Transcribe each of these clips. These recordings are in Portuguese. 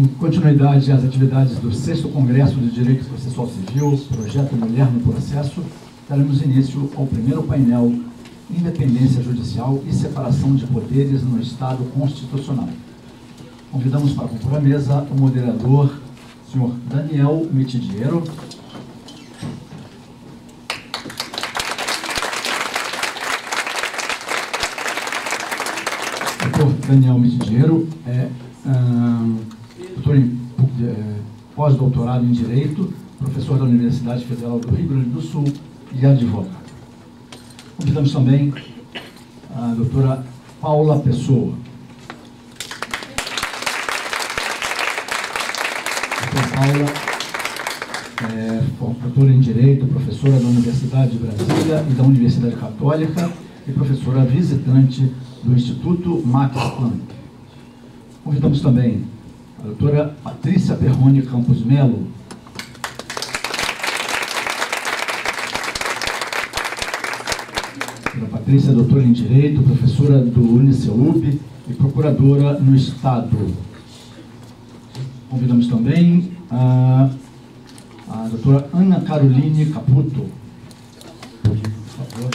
Em continuidade às atividades do 6º Congresso de Direito Processual Civil, Projeto Mulher no Processo, daremos início ao primeiro painel Independência Judicial e Separação de Poderes no Estado Constitucional. Convidamos para compor a mesa o moderador, senhor Daniel Mitidiero. Doutor Daniel Mitidiero é doutor em pós-doutorado em Direito, professor da Universidade Federal do Rio Grande do Sul e advogado. Convidamos também a doutora Paula Pessoa. Paula é doutora em Direito, professora da Universidade de Brasília e da Universidade Católica e professora visitante do Instituto Max Planck. Convidamos também a doutora Patrícia Perrone Campos Melo. A doutora Patrícia é doutora em Direito, professora do UniCeub e procuradora no Estado. Convidamos também a doutora Ana Caroline Caputo. Por favor.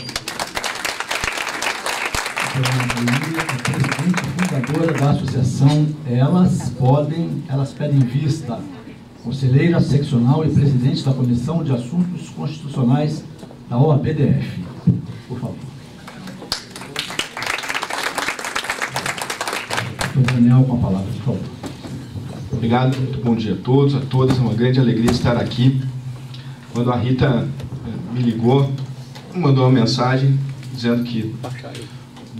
A doutora Ana Caroline é presidente e fundadora da associação Elas Pedem Vista, conselheira seccional e presidente da Comissão de Assuntos Constitucionais da OABDF. Por favor. Doutor Daniel, com a palavra, por favor. Obrigado, muito bom dia a todos, a todas. É uma grande alegria estar aqui. Quando a Rita me ligou, mandou uma mensagem dizendo que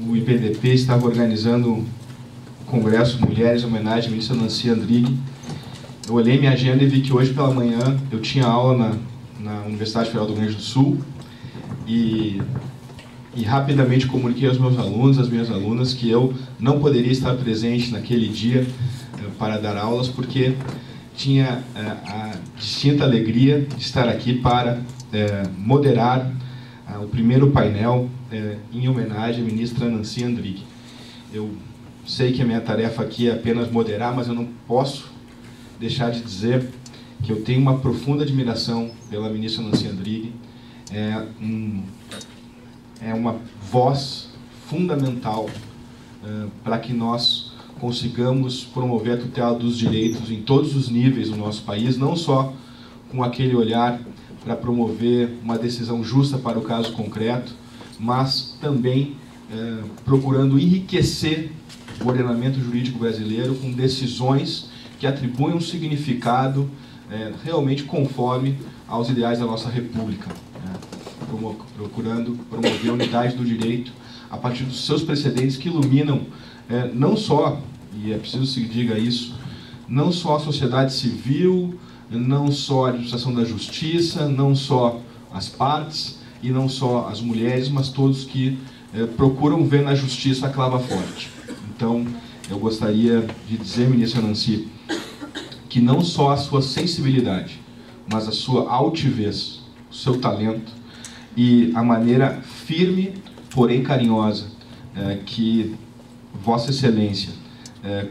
o IPDP estava organizando um congresso Mulheres em homenagem à ministra Nancy Andrighi. Eu olhei minha agenda e vi que hoje pela manhã eu tinha aula na Universidade Federal do Rio Grande do Sul e rapidamente comuniquei aos meus alunos, às minhas alunas, que eu não poderia estar presente naquele dia para dar aulas, porque tinha a distinta alegria de estar aqui para moderar o primeiro painel em homenagem à ministra Nancy Andrighi. Eu sei que a minha tarefa aqui é apenas moderar, mas eu não posso deixar de dizer que eu tenho uma profunda admiração pela ministra Nancy Andrighi. É uma voz fundamental para que nós consigamos promover a tutela dos direitos em todos os níveis do nosso país, não só com aquele olhar para promover uma decisão justa para o caso concreto, mas também procurando enriquecer o ordenamento jurídico brasileiro com decisões que atribuem um significado realmente conforme aos ideais da nossa República, procurando promover a unidade do direito a partir dos seus precedentes que iluminam não só, e é preciso que se diga isso, não só a sociedade civil, não só a administração da justiça, não só as partes e não só as mulheres, mas todos que procuram ver na justiça a clava forte. Então, eu gostaria de dizer, ministra Nancy, que não só a sua sensibilidade, mas a sua altivez, o seu talento e a maneira firme, porém carinhosa, que Vossa Excelência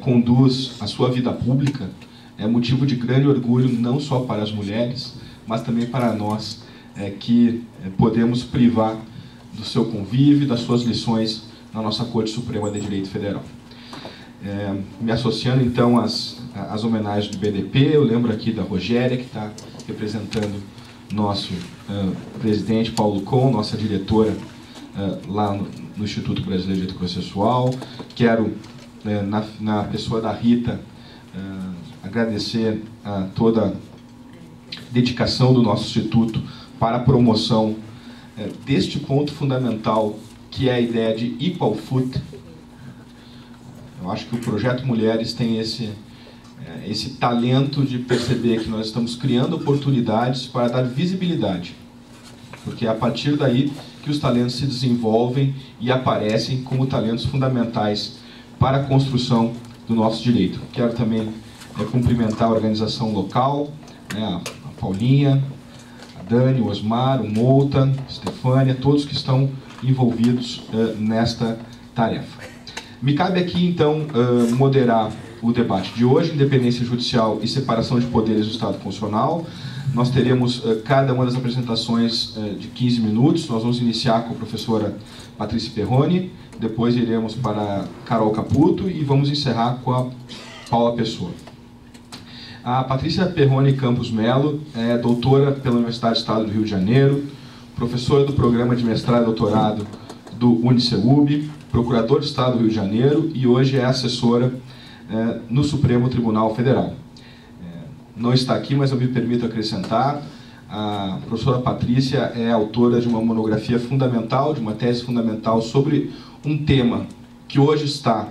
conduz a sua vida pública é motivo de grande orgulho, não só para as mulheres, mas também para nós, que podemos privar do seu convívio, das suas lições na nossa Corte Suprema de Direito Federal. Me associando, então, às homenagens do BDP, eu lembro aqui da Rogéria, que está representando nosso presidente Paulo Kohn, nossa diretora lá no Instituto Brasileiro de Direito Processual. Quero, na pessoa da Rita, agradecer a toda a dedicação do nosso Instituto para a promoção deste ponto fundamental, que é a ideia de equal foot. Eu acho que o Projeto Mulheres tem esse talento de perceber que nós estamos criando oportunidades para dar visibilidade, porque é a partir daí que os talentos se desenvolvem e aparecem como talentos fundamentais para a construção do nosso direito. Quero também cumprimentar a organização local, a Paulinha, a Dani, o Osmar, o Mouta, a Stefânia, todos que estão envolvidos nesta tarefa. Me cabe aqui, então, moderar o debate de hoje, independência judicial e separação de poderes do Estado Constitucional. Nós teremos cada uma das apresentações de 15 minutos. Nós vamos iniciar com a professora Patrícia Perrone, depois iremos para a Carol Caputo e vamos encerrar com a Paula Pessoa. A Patrícia Perrone Campos Melo é doutora pela Universidade do Estado do Rio de Janeiro, professora do Programa de Mestrado e Doutorado do UniCeub, procurador do Estado do Rio de Janeiro e hoje é assessora no Supremo Tribunal Federal. Não está aqui, mas eu me permito acrescentar, a professora Patrícia é autora de uma monografia fundamental, de uma tese fundamental sobre um tema que hoje está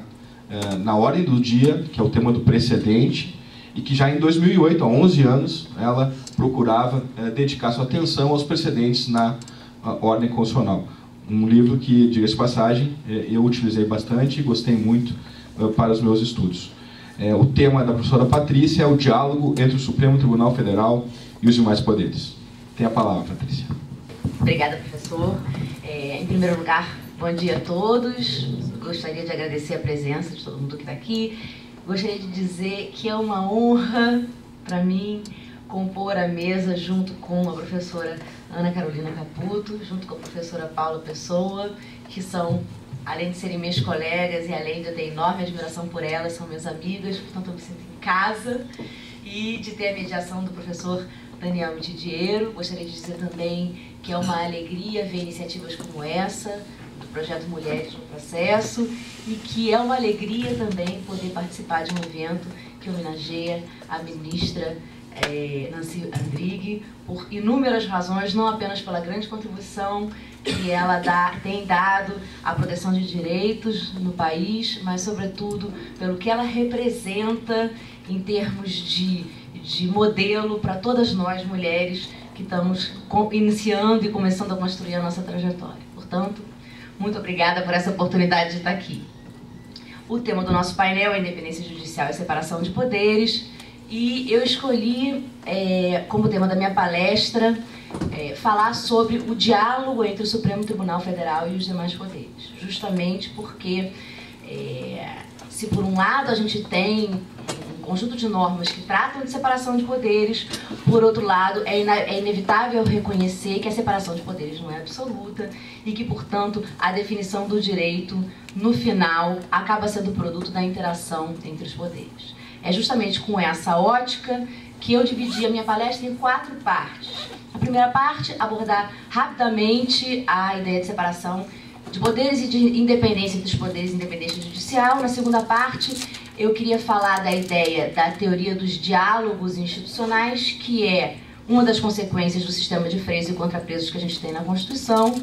na ordem do dia, que é o tema do precedente, e que já em 2008, há 11 anos, ela procurava dedicar sua atenção aos precedentes na ordem constitucional. Um livro que, diga-se de passagem, eu utilizei bastante e gostei muito para os meus estudos. O tema da professora Patrícia é o diálogo entre o Supremo Tribunal Federal e os demais poderes. Tem a palavra, Patrícia. Obrigada, professor. Em primeiro lugar, bom dia a todos. Gostaria de agradecer a presença de todo mundo que está aqui. Gostaria de dizer que é uma honra para mim compor a mesa junto com a professora Ana Carolina Caputo, junto com a professora Paula Pessoa, que são, além de serem minhas colegas e além de eu ter enorme admiração por elas, são minhas amigas, portanto eu me sinto em casa, e de ter a mediação do professor Daniel Mitidiero. Gostaria de dizer também que é uma alegria ver iniciativas como essa, do projeto Mulheres no Processo, e que é uma alegria também poder participar de um evento que homenageia a ministra Nancy Andrighi, por inúmeras razões, não apenas pela grande contribuição que ela tem dado à proteção de direitos no país, mas sobretudo pelo que ela representa em termos de modelo para todas nós mulheres que estamos iniciando e começando a construir a nossa trajetória. Portanto, muito obrigada por essa oportunidade de estar aqui. O tema do nosso painel é independência judicial e separação de poderes, e eu escolhi, como tema da minha palestra, falar sobre o diálogo entre o Supremo Tribunal Federal e os demais poderes. Justamente porque, se por um lado a gente tem um conjunto de normas que tratam de separação de poderes, por outro lado é inevitável reconhecer que a separação de poderes não é absoluta e que, portanto, a definição do direito, no final, acaba sendo produto da interação entre os poderes. É justamente com essa ótica que eu dividi a minha palestra em 4 partes. A primeira parte, abordar rapidamente a ideia de separação de poderes e de independência dos poderes, independência judicial. Na segunda parte, eu queria falar da ideia da teoria dos diálogos institucionais, que é uma das consequências do sistema de freios e contrapesos que a gente tem na Constituição.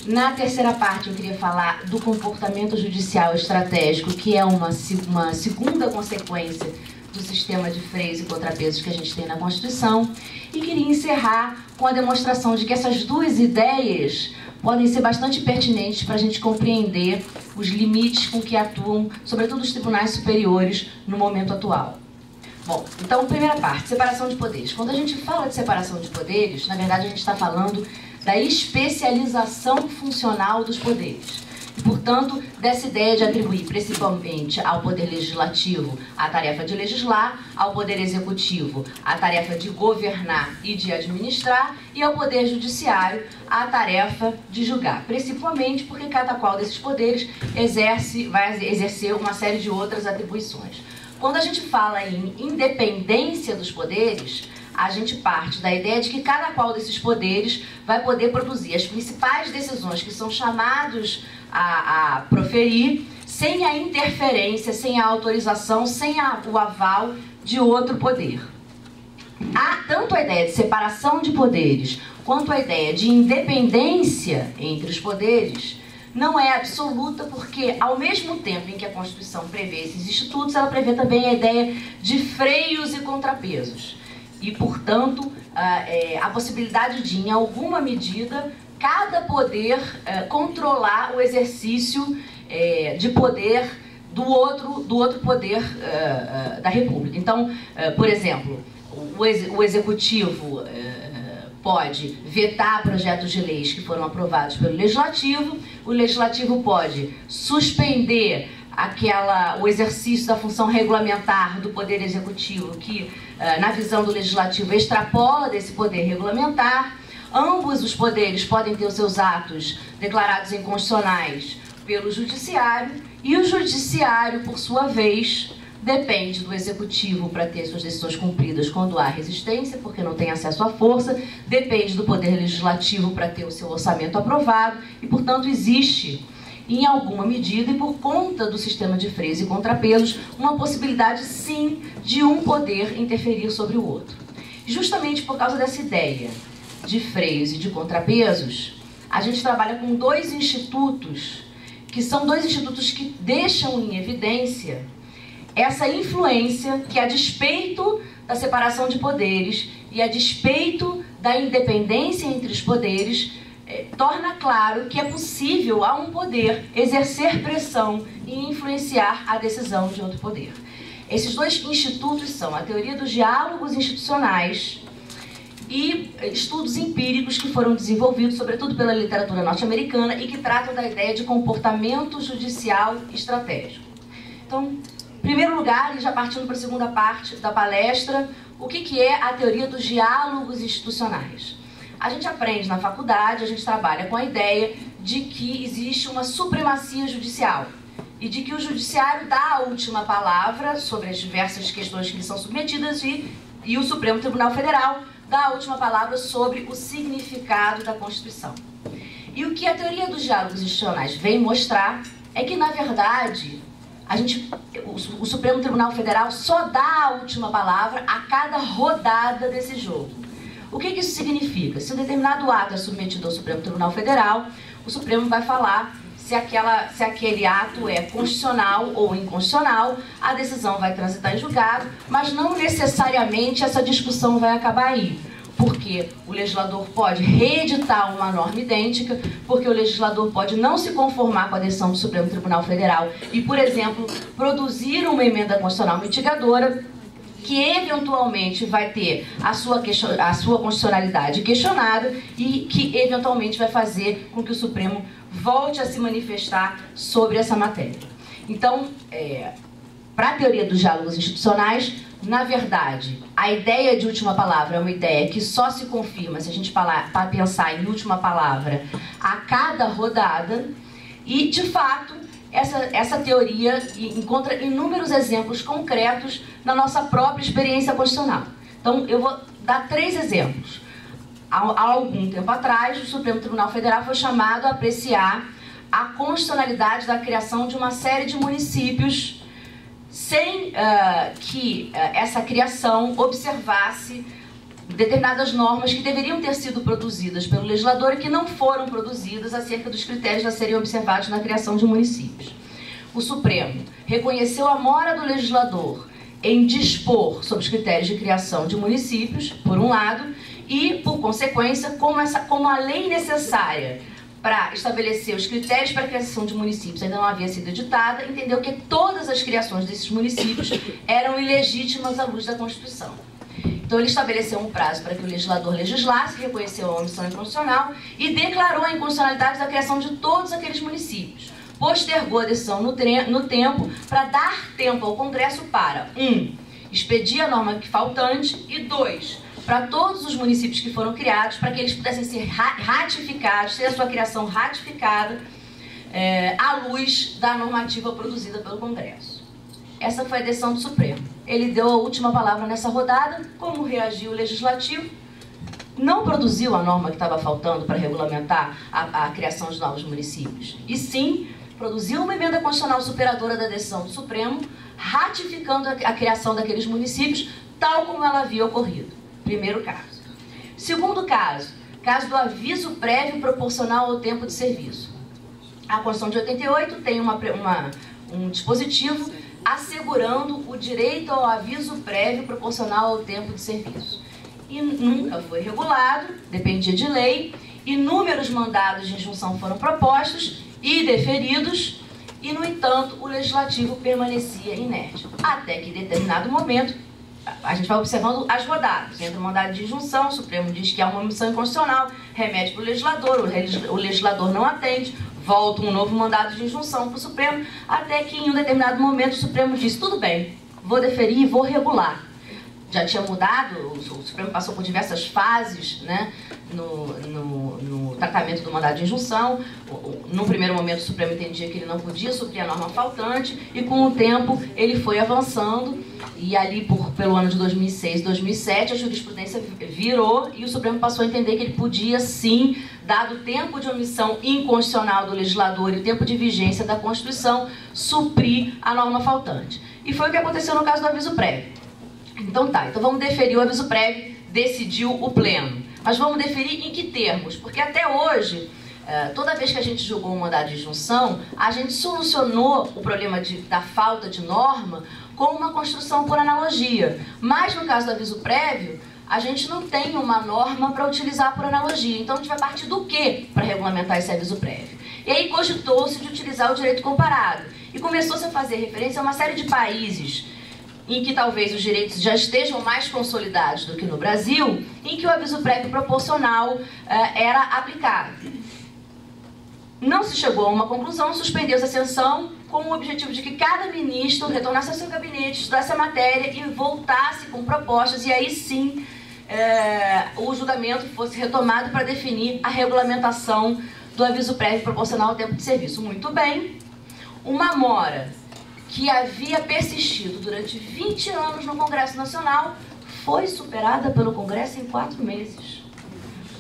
Na terceira parte, eu queria falar do comportamento judicial estratégico, que é uma segunda consequência do sistema de freios e contrapesos que a gente tem na Constituição. E queria encerrar com a demonstração de que essas duas ideias podem ser bastante pertinentes para a gente compreender os limites com que atuam, sobretudo os tribunais superiores, no momento atual. Bom, então, primeira parte, separação de poderes. Quando a gente fala de separação de poderes, na verdade a gente está falando da especialização funcional dos poderes. E, portanto, dessa ideia de atribuir principalmente ao Poder Legislativo a tarefa de legislar, ao Poder Executivo a tarefa de governar e de administrar, e ao Poder Judiciário a tarefa de julgar. Principalmente porque cada qual desses poderes vai exercer uma série de outras atribuições. Quando a gente fala em independência dos poderes, a gente parte da ideia de que cada qual desses poderes vai poder produzir as principais decisões que são chamados a proferir, sem a interferência, sem a autorização, sem o aval de outro poder. Há tanto a ideia de separação de poderes quanto a ideia de independência entre os poderes não é absoluta, porque ao mesmo tempo em que a Constituição prevê esses institutos, ela prevê também a ideia de freios e contrapesos. E, portanto, a possibilidade de, em alguma medida, cada poder controlar o exercício de poder do outro poder da República. Então, por exemplo, o Executivo pode vetar projetos de leis que foram aprovados pelo Legislativo, o Legislativo pode suspender o exercício da função regulamentar do Poder Executivo, que, na visão do Legislativo, extrapola desse poder regulamentar. Ambos os poderes podem ter os seus atos declarados inconstitucionais pelo Judiciário, e o Judiciário, por sua vez, depende do Executivo para ter suas decisões cumpridas quando há resistência, porque não tem acesso à força, depende do Poder Legislativo para ter o seu orçamento aprovado, e, portanto, existe, em alguma medida, e por conta do sistema de freios e contrapesos, uma possibilidade, sim, de um poder interferir sobre o outro. Justamente por causa dessa ideia de freios e de contrapesos, a gente trabalha com dois institutos, que são dois institutos que deixam em evidência essa influência que, a despeito da separação de poderes e a despeito da independência entre os poderes, torna claro que é possível a um poder exercer pressão e influenciar a decisão de outro poder. Esses dois institutos são a teoria dos diálogos institucionais e estudos empíricos que foram desenvolvidos, sobretudo pela literatura norte-americana, e que tratam da ideia de comportamento judicial estratégico. Então, em primeiro lugar, e já partindo para a segunda parte da palestra, o que é a teoria dos diálogos institucionais? A gente aprende na faculdade, a gente trabalha com a ideia de que existe uma supremacia judicial e de que o judiciário dá a última palavra sobre as diversas questões que lhe são submetidas e o Supremo Tribunal Federal dá a última palavra sobre o significado da Constituição. E o que a teoria dos diálogos institucionais vem mostrar é que, na verdade, o Supremo Tribunal Federal só dá a última palavra a cada rodada desse jogo. O que isso significa? Se um determinado ato é submetido ao Supremo Tribunal Federal, o Supremo vai falar se aquele ato é constitucional ou inconstitucional, a decisão vai transitar em julgado, mas não necessariamente essa discussão vai acabar aí. Porque o legislador pode reeditar uma norma idêntica, porque o legislador pode não se conformar com a decisão do Supremo Tribunal Federal e, por exemplo, produzir uma emenda constitucional mitigadora que eventualmente vai ter a sua constitucionalidade questionada e que eventualmente vai fazer com que o Supremo volte a se manifestar sobre essa matéria. Então, para a teoria dos diálogos institucionais, na verdade, a ideia de última palavra é uma ideia que só se confirma se a gente pensar em última palavra a cada rodada e, de fato, essa teoria encontra inúmeros exemplos concretos na nossa própria experiência constitucional. Então, eu vou dar 3 exemplos. Há algum tempo atrás, o Supremo Tribunal Federal foi chamado a apreciar a constitucionalidade da criação de uma série de municípios sem que essa criação observasse determinadas normas que deveriam ter sido produzidas pelo legislador e que não foram produzidas acerca dos critérios a serem observados na criação de municípios. O Supremo reconheceu a mora do legislador em dispor sobre os critérios de criação de municípios, por um lado, e, por consequência, como a lei necessária para estabelecer os critérios para a criação de municípios ainda não havia sido editada, entendeu que todas as criações desses municípios eram ilegítimas à luz da Constituição. Então, ele estabeleceu um prazo para que o legislador legislasse, reconheceu a omissão inconstitucional e declarou a inconstitucionalidade da criação de todos aqueles municípios. Postergou a decisão no tempo para dar tempo ao Congresso para 1. Expedir a norma faltante e 2. Para todos os municípios que foram criados, para que eles pudessem ser ratificados, ter a sua criação ratificada à luz da normativa produzida pelo Congresso. Essa foi a decisão do Supremo. Ele deu a última palavra nessa rodada. Como reagiu o Legislativo? Não produziu a norma que estava faltando para regulamentar a criação de novos municípios. E sim, produziu uma emenda constitucional superadora da decisão do Supremo, ratificando a criação daqueles municípios, tal como ela havia ocorrido. Primeiro caso. Segundo caso, caso do aviso prévio proporcional ao tempo de serviço. A Constituição de 88 tem um dispositivo assegurando o direito ao aviso prévio proporcional ao tempo de serviço. E nunca foi regulado, dependia de lei, inúmeros mandados de injunção foram propostos e deferidos, e, no entanto, o Legislativo permanecia inerte. Até que, em determinado momento, a gente vai observando as rodadas. Entra o mandado de injunção, o Supremo diz que há uma omissão inconstitucional, remete para o legislador não atende, volta um novo mandado de injunção para o Supremo, até que em um determinado momento o Supremo disse, tudo bem, vou deferir e vou regular. Já tinha mudado, o Supremo passou por diversas fases, né, no tratamento do mandado de injunção. No primeiro momento o Supremo entendia que ele não podia suprir a norma faltante, e com o tempo ele foi avançando, e ali pelo ano de 2006, 2007, a jurisprudência virou e o Supremo passou a entender que ele podia sim, dado o tempo de omissão inconstitucional do legislador e o tempo de vigência da Constituição, suprir a norma faltante. E foi o que aconteceu no caso do aviso prévio. Então vamos deferir o aviso prévio, decidiu o Pleno. Mas vamos deferir em que termos? Porque até hoje, toda vez que a gente julgou um mandado de injunção, a gente solucionou o problema da falta de norma com uma construção por analogia. Mas no caso do aviso prévio, a gente não tem uma norma para utilizar por analogia. Então a gente vai partir do quê para regulamentar esse aviso prévio? E aí cogitou-se de utilizar o direito comparado. E começou-se a fazer referência a uma série de países em que talvez os direitos já estejam mais consolidados do que no Brasil, em que o aviso prévio proporcional era aplicado. Não se chegou a uma conclusão, suspendeu-se a sessão com o objetivo de que cada ministro retornasse ao seu gabinete, estudasse a matéria e voltasse com propostas, e aí sim o julgamento fosse retomado para definir a regulamentação do aviso prévio proporcional ao tempo de serviço. Muito bem, uma mora que havia persistido durante 20 anos no Congresso Nacional, foi superada pelo Congresso em 4 meses.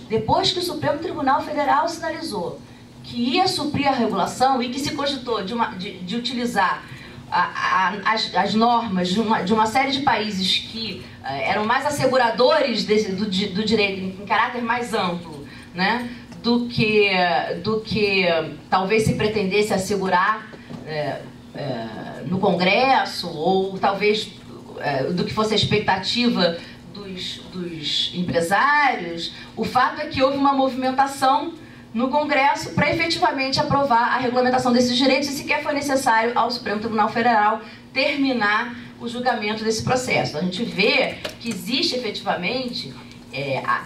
Depois que o Supremo Tribunal Federal sinalizou que ia suprir a regulação e que se cogitou de utilizar as normas de uma série de países que eram mais asseguradores do direito em caráter mais amplo, né, do que talvez se pretendesse assegurar no Congresso, ou talvez do que fosse a expectativa dos empresários, o fato é que houve uma movimentação no Congresso para efetivamente aprovar a regulamentação desses direitos, e sequer foi necessário ao Supremo Tribunal Federal terminar o julgamento desse processo. A gente vê que existe efetivamente,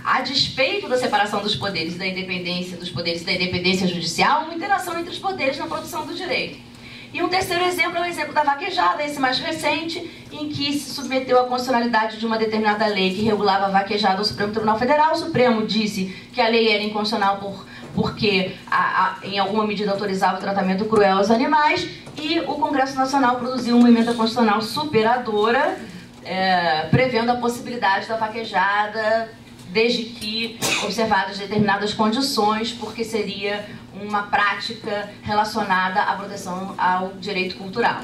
a despeito da separação dos poderes e da independência dos poderes e da independência judicial, uma interação entre os poderes na produção do direito. E um terceiro exemplo é o exemplo da vaquejada, esse mais recente, em que se submeteu à constitucionalidade de uma determinada lei que regulava a vaquejada ao Supremo Tribunal Federal. O Supremo disse que a lei era inconstitucional porque em alguma medida autorizava o tratamento cruel aos animais, e o Congresso Nacional produziu uma emenda constitucional superadora, prevendo a possibilidade da vaquejada, desde que observadas determinadas condições, porque seria uma prática relacionada à proteção ao direito cultural.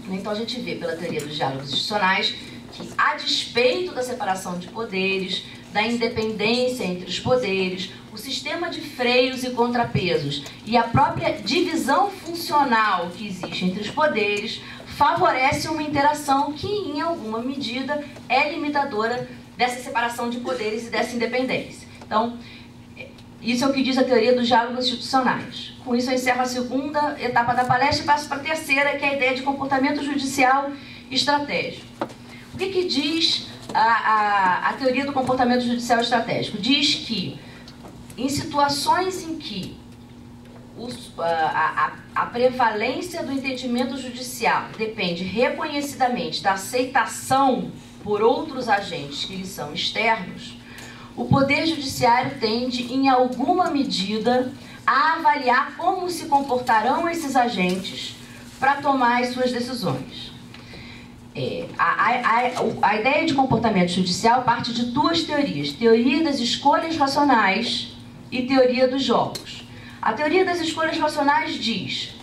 Então a gente vê pela teoria dos diálogos institucionais que, a despeito da separação de poderes, da independência entre os poderes, o sistema de freios e contrapesos e a própria divisão funcional que existe entre os poderes favorece uma interação que, em alguma medida, é limitadora dessa separação de poderes e dessa independência. Então, isso é o que diz a teoria dos diálogos institucionais. Com isso eu encerro a segunda etapa da palestra e passo para a terceira, que é a ideia de comportamento judicial estratégico. O que diz a teoria do comportamento judicial estratégico? Diz que, em situações em que a prevalência do entendimento judicial depende reconhecidamente da aceitação por outros agentes que lhe são externos, o Poder Judiciário tende, em alguma medida, a avaliar como se comportarão esses agentes para tomar as suas decisões. A ideia de comportamento judicial parte de duas teorias: teoria das escolhas racionais e teoria dos jogos. A teoria das escolhas racionais diz: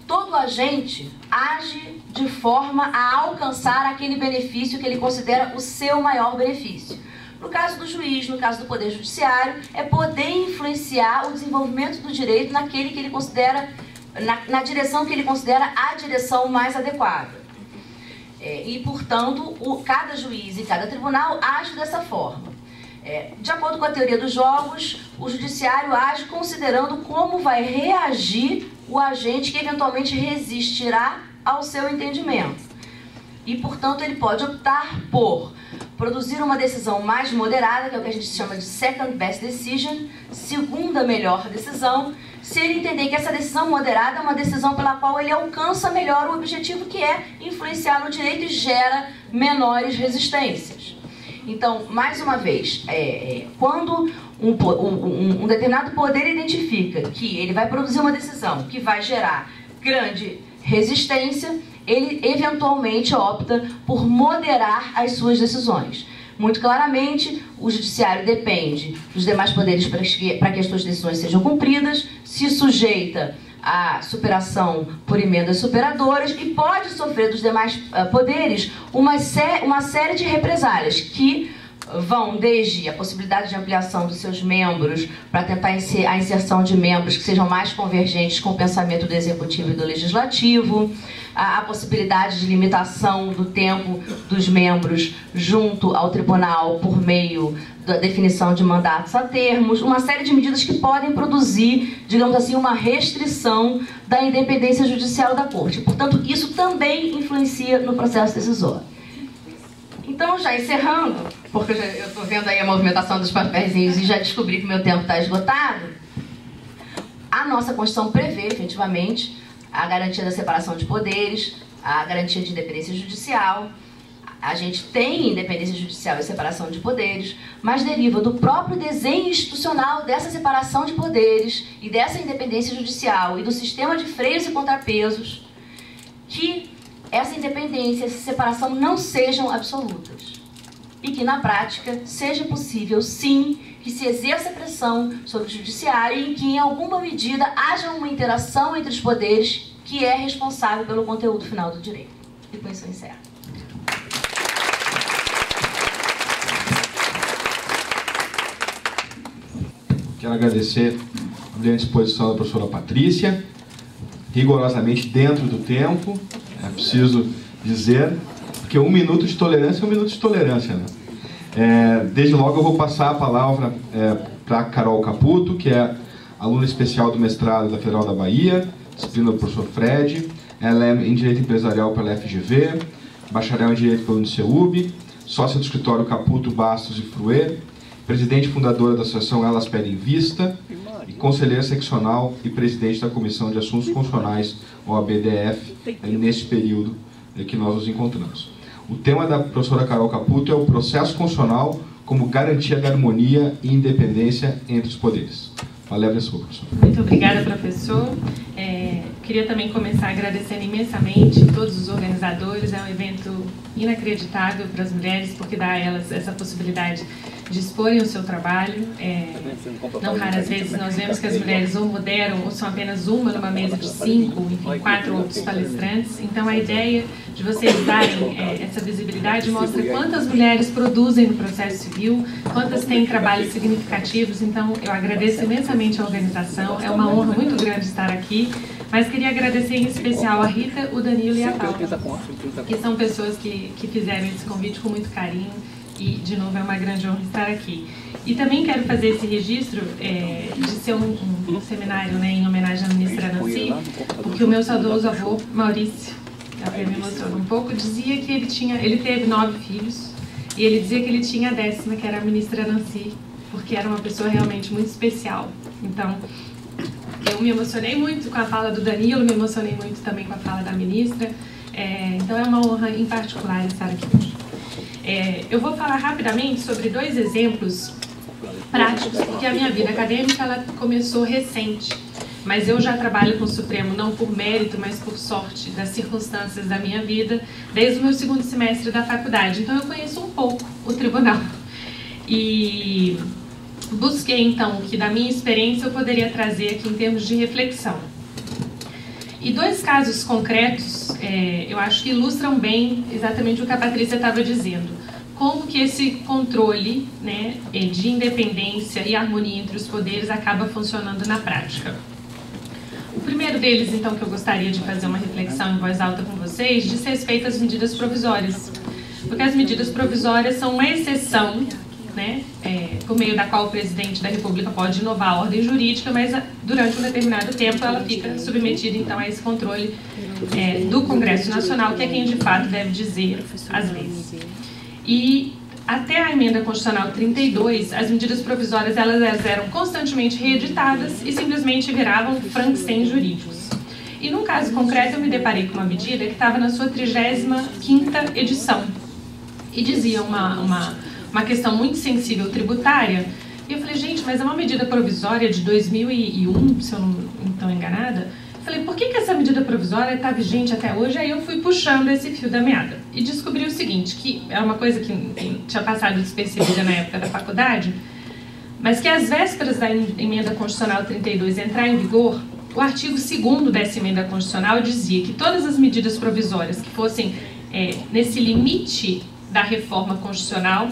todo agente age de forma a alcançar aquele benefício que ele considera o seu maior benefício. No caso do juiz, no caso do Poder Judiciário, é poder influenciar o desenvolvimento do direito naquele que ele considera, na direção que ele considera a direção mais adequada. E, portanto, cada juiz e cada tribunal age dessa forma. De acordo com a teoria dos jogos, o judiciário age considerando como vai reagir o agente que eventualmente resistirá ao seu entendimento. E, portanto, ele pode optar por produzir uma decisão mais moderada, que é o que a gente chama de second best decision, segunda melhor decisão, se ele entender que essa decisão moderada é uma decisão pela qual ele alcança melhor o objetivo, que é influenciar no direito e gera menores resistências. Então, mais uma vez, quando um determinado poder identifica que ele vai produzir uma decisão que vai gerar grande resistência, ele eventualmente opta por moderar as suas decisões. Muito claramente, o judiciário depende dos demais poderes para que as suas decisões sejam cumpridas, se sujeita à superação por emendas superadoras e pode sofrer dos demais poderes uma série de represálias que vão desde a possibilidade de ampliação dos seus membros para tentar a inserção de membros que sejam mais convergentes com o pensamento do Executivo e do Legislativo, a possibilidade de limitação do tempo dos membros junto ao Tribunal por meio da definição de mandatos a termos, uma série de medidas que podem produzir, digamos assim, uma restrição da independência judicial da Corte. Portanto, isso também influencia no processo decisório. Então, já encerrando, porque eu estou vendo aí a movimentação dos papeizinhos e já descobri que meu tempo está esgotado, a nossa Constituição prevê, efetivamente, a garantia da separação de poderes, a garantia de independência judicial. A gente tem independência judicial e separação de poderes, mas deriva do próprio desenho institucional dessa separação de poderes e dessa independência judicial e do sistema de freios e contrapesos que essa independência, essa separação não sejam absolutas. E que, na prática, seja possível, sim, que se exerça pressão sobre o judiciário e em que, em alguma medida, haja uma interação entre os poderes que é responsável pelo conteúdo final do direito. E com isso eu encerro. Quero agradecer a brilhante exposição da professora Patrícia, rigorosamente dentro do tempo, é preciso dizer, porque 1 minuto de tolerância é 1 minuto de tolerância, né? Desde logo eu vou passar a palavra para a Carol Caputo, que é aluna especial do mestrado da Federal da Bahia, disciplina do professor Fred. Ela é em Direito Empresarial pela FGV, bacharel em Direito pelo UniCeub, sócia do escritório Caputo, Bastos e Fruet, presidente e fundadora da Associação Elas Pedem Vista, e conselheira seccional e presidente da Comissão de Assuntos Constitucionais, OAB-DF, nesse período que nós nos encontramos. O tema da professora Carol Caputo é o processo constitucional como garantia da harmonia e independência entre os poderes. Palavra é sua, professor. Muito obrigada, professor. Queria também começar agradecendo imensamente todos os organizadores. É um evento inacreditável para as mulheres, porque dá a elas essa possibilidade de exporem o seu trabalho. Não raras vezes nós vemos que as mulheres ou moderam ou são apenas uma numa mesa de 5, enfim, 4 outros palestrantes. Então a ideia de vocês darem essa visibilidade mostra quantas mulheres produzem no processo civil, quantas têm trabalhos significativos. Então eu agradeço imensamente a organização, é uma honra muito grande estar aqui. Mas queria agradecer em especial a Rita, o Danilo e a Paula, que são pessoas que fizeram esse convite com muito carinho e, de novo, é uma grande honra estar aqui. E também quero fazer esse registro de ser um seminário, né, em homenagem à ministra Nancy, porque o meu saudoso avô, Maurício, até me emocionou um pouco, dizia que ele teve 9 filhos e ele dizia que ele tinha a 10ª, que era a ministra Nancy, porque era uma pessoa realmente muito especial. Então, eu me emocionei muito com a fala do Danilo, me emocionei muito também com a fala da ministra. Então é uma honra em particular estar aqui hoje. Eu vou falar rapidamente sobre 2 exemplos práticos, porque a minha vida acadêmica ela começou recente, mas eu já trabalho com o Supremo não por mérito, mas por sorte das circunstâncias da minha vida, desde o meu 2º semestre da faculdade. Então eu conheço um pouco o tribunal. E busquei, então, que da minha experiência eu poderia trazer aqui em termos de reflexão. E 2 casos concretos, eu acho que ilustram bem exatamente o que a Patrícia estava dizendo. Como que esse controle, né, de independência e harmonia entre os poderes acaba funcionando na prática. O primeiro deles, então, que eu gostaria de fazer uma reflexão em voz alta com vocês, diz respeito às medidas provisórias. Porque as medidas provisórias são uma exceção, né, por meio da qual o presidente da República pode inovar a ordem jurídica, mas durante um determinado tempo ela fica submetida então a esse controle do Congresso Nacional, que é quem de fato deve dizer as leis. E até a emenda constitucional 32, as medidas provisórias elas eram constantemente reeditadas e simplesmente viravam Frankenstein jurídicos. E num caso concreto eu me deparei com uma medida que estava na sua 35ª edição e dizia uma questão muito sensível tributária. E eu falei, gente, mas é uma medida provisória de 2001, se eu não estou enganada. Falei, por que essa medida provisória está vigente até hoje? Aí eu fui puxando esse fio da meada e descobri o seguinte, que é uma coisa que tinha passado despercebida na época da faculdade, mas que às vésperas da emenda constitucional 32 entrar em vigor, o artigo 2º dessa emenda constitucional dizia que todas as medidas provisórias que fossem nesse limite da reforma constitucional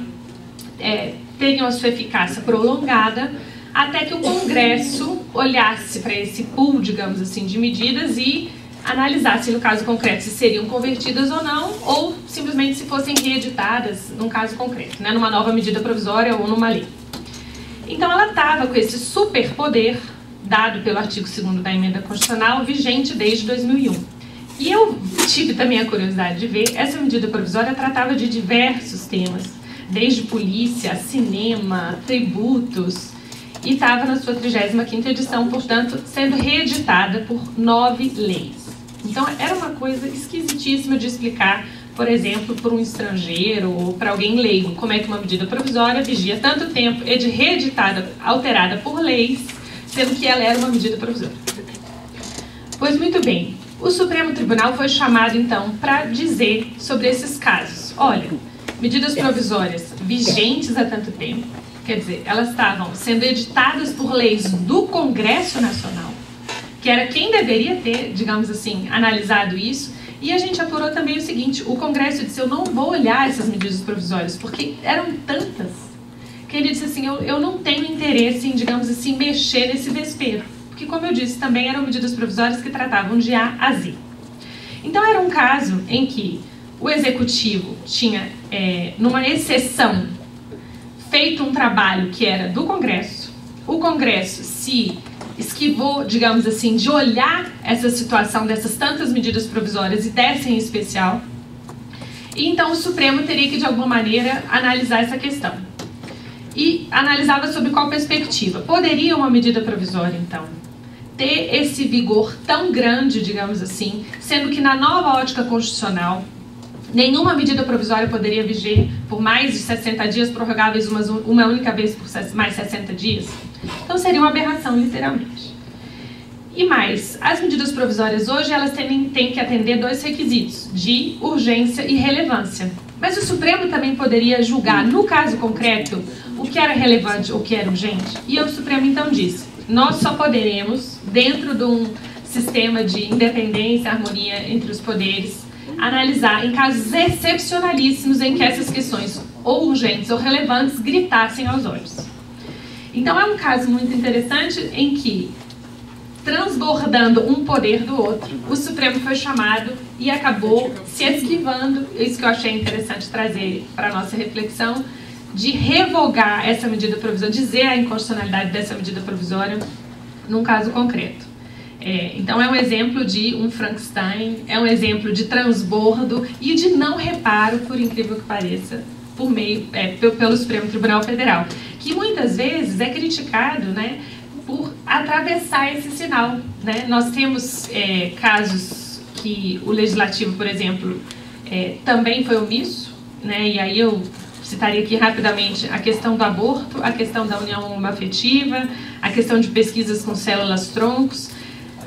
teriam a sua eficácia prolongada até que o Congresso olhasse para esse pool, digamos assim, de medidas e analisasse, no caso concreto, se seriam convertidas ou não, ou simplesmente se fossem reeditadas, num caso concreto, né, numa nova medida provisória ou numa lei. Então ela estava com esse superpoder dado pelo artigo 2º da emenda constitucional, vigente desde 2001. E eu tive também a curiosidade de ver, essa medida provisória tratava de diversos temas, desde polícia, cinema, tributos, e estava na sua 35ª edição, portanto, sendo reeditada por 9 leis. Então, era uma coisa esquisitíssima de explicar, por exemplo, para um estrangeiro ou para alguém leigo, como é que uma medida provisória vigia tanto tempo e de reeditada, alterada por leis, sendo que ela era uma medida provisória. Pois muito bem, o Supremo Tribunal foi chamado, então, para dizer sobre esses casos. Olha, medidas provisórias vigentes há tanto tempo, quer dizer, elas estavam sendo editadas por leis do Congresso Nacional, que era quem deveria ter, digamos assim, analisado isso, e a gente apurou também o seguinte, o Congresso disse, eu não vou olhar essas medidas provisórias, porque eram tantas, que ele disse assim, eu não tenho interesse em, digamos assim, mexer nesse vespeiro, porque como eu disse, também eram medidas provisórias que tratavam de A a Z. Então era um caso em que o Executivo tinha, numa exceção, feito um trabalho que era do Congresso, o Congresso se esquivou, digamos assim, de olhar essa situação dessas tantas medidas provisórias e dessa em especial, e então o Supremo teria que, de alguma maneira, analisar essa questão. E analisava sob qual perspectiva? Poderia uma medida provisória, então, ter esse vigor tão grande, digamos assim, sendo que na nova ótica constitucional, nenhuma medida provisória poderia viger por mais de 60 dias, prorrogáveis uma única vez por mais 60 dias? Então seria uma aberração, literalmente. E mais, as medidas provisórias hoje, elas têm que atender 2 requisitos, de urgência e relevância. Mas o Supremo também poderia julgar, no caso concreto, o que era relevante ou o que era urgente. E o Supremo então disse, nós só poderemos, dentro de um sistema de independência, harmonia entre os poderes, analisar em casos excepcionalíssimos em que essas questões ou urgentes ou relevantes gritassem aos olhos. Então é um caso muito interessante em que, transbordando um poder do outro, o Supremo foi chamado e acabou se esquivando, isso que eu achei interessante trazer para a nossa reflexão, de revogar essa medida provisória, dizer a inconstitucionalidade dessa medida provisória num caso concreto. Então é um exemplo de um Frankenstein, é um exemplo de transbordo e de não reparo, por incrível que pareça, pelo Supremo Tribunal Federal, que muitas vezes é criticado, né, por atravessar esse sinal, né? Nós temos casos que o Legislativo, por exemplo, também foi omisso, né? E aí eu citaria aqui rapidamente a questão do aborto, a questão da união homoafetiva, a questão de pesquisas com células-troncos.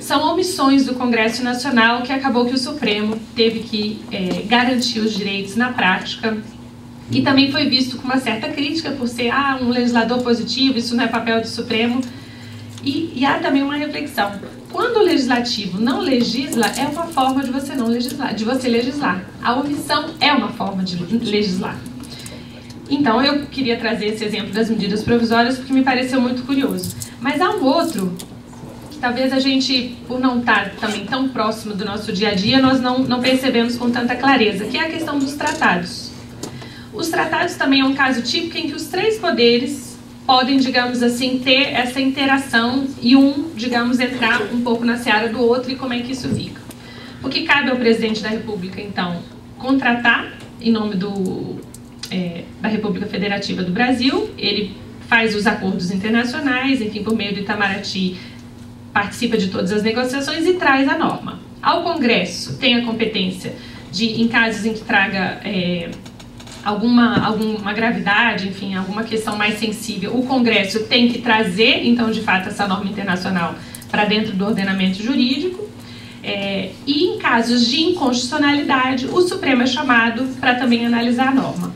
São omissões do Congresso Nacional que acabou que o Supremo teve que garantir os direitos na prática, e também foi visto com uma certa crítica por ser um legislador positivo, isso não é papel do Supremo. E há também uma reflexão. Quando o Legislativo não legisla, é uma forma de você não legislar, de você legislar. A omissão é uma forma de legislar. Então eu queria trazer esse exemplo das medidas provisórias porque me pareceu muito curioso. Mas há um outro que talvez a gente, por não estar também tão próximo do nosso dia a dia, nós não percebemos com tanta clareza, que é a questão dos tratados. Os tratados também é um caso típico em que os 3 poderes podem, digamos assim, ter essa interação e digamos, entrar um pouco na seara do outro, e como é que isso fica. Porque cabe ao presidente da República, então, contratar, em nome da da República Federativa do Brasil, ele faz os acordos internacionais, enfim, por meio do Itamaraty, participa de todas as negociações e traz a norma. Ao Congresso tem a competência de, em casos em que traga alguma gravidade, enfim, alguma questão mais sensível, o Congresso tem que trazer, então, de fato, essa norma internacional para dentro do ordenamento jurídico. E em casos de inconstitucionalidade, o Supremo é chamado para também analisar a norma.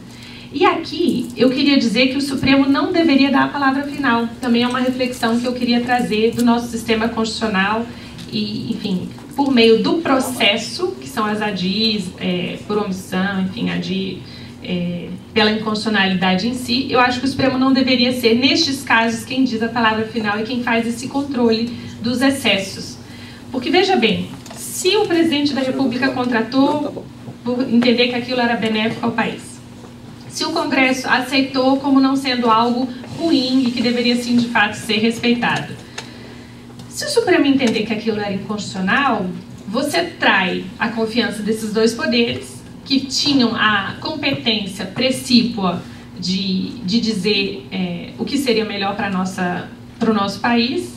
E aqui eu queria dizer que o Supremo não deveria dar a palavra final. Também é uma reflexão que eu queria trazer do nosso sistema constitucional e, enfim, por meio do processo, que são as ADIs, por omissão, enfim, ADI pela inconstitucionalidade em si, eu acho que o Supremo não deveria ser, nestes casos, quem diz a palavra final e quem faz esse controle dos excessos. Porque, veja bem, se o presidente da República contratou por entender que aquilo era benéfico ao país, se o Congresso aceitou como não sendo algo ruim e que deveria, sim, de fato, ser respeitado, se o Supremo entender que aquilo era inconstitucional, você trai a confiança desses dois poderes, que tinham a competência precípua de dizer o que seria melhor para o nosso país,